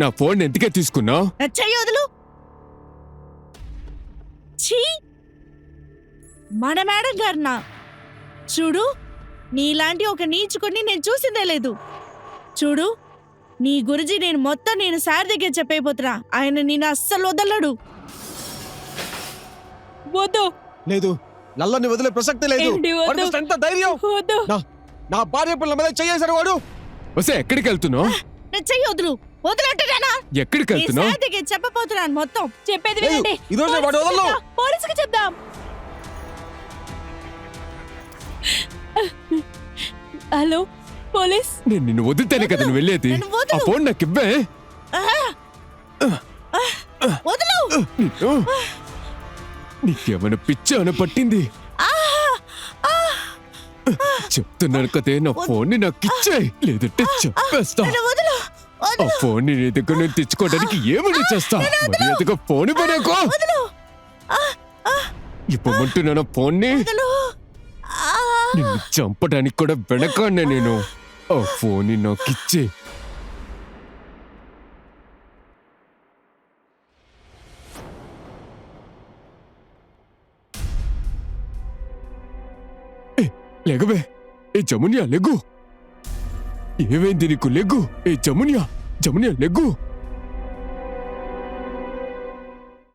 నా ఫోన్ ఎందుకే తీసుకున్నావు? చెయ్యి వదులు. ఛీ, మన మేడం గారినా? చూడు, నీలాంటి ఒక నీచుకుని నేను చూసిందే లేదు. చూడు, నీ గురించి నేను సార్ దగ్గర చెప్పైపోతున్నా. ఆయన నేను అస్సలు వదలడు. వద్దు. లేదు, లల్లని వదిలే ప్రసక్తి లేదు. ఏంటి వద్దు? వాడికి ఎంత ధైర్యం! వద్దు. నా భార్య పిల్లల మీద చేయేశాడు వాడు. వస్తే ఎక్కడికి వెళ్తున్నావు? చెయ్యి వదులు. వదలట్టునా? ఎక్కడికి వెళ్తున్నావు? సార్ దగ్గర చెప్పపోతున్నాను మొత్తం. చెప్పేది లేదు, వినండి. ఈ రోజే వాడు వదలను. పోలీసుకి చెప్దాం. Hello police. నేను నిన్ను వదిలితేనే కదా నువ్వు వెళ్ళేది. నన్ను వదులు. ఆ ఫోన్ నాకు ఇవ్వే. వదులు. నిన్ను నీకేమైనా పిచ్చేమైనా పట్టింది? చెప్తున్నాను కదే, నా ఫోన్ ని నాకు ఇచ్చేయ్, లేదంటే చెప్పేస్తా. వదులు. ఆ ఫోన్ ని నీ దగ్గర నేను తెచ్చుకోవడానికి ఏమని చేస్తా? మర్యాదగా ఫోన్ ఇవ్వనేకో. ఇవ్వమంటున్నాను ఫోన్ ని. నిన్ను చంపడానికి కూడా వెనకాన్నే నేను. ఆ ఫోన్ ని నాకు ఇచ్చే. లేగవే. ఏ జమునియా లెగ్గు. ఏమైంది నీకు? లెగ్గు. ఏ జమునియా, జమునియా లెగ్గు.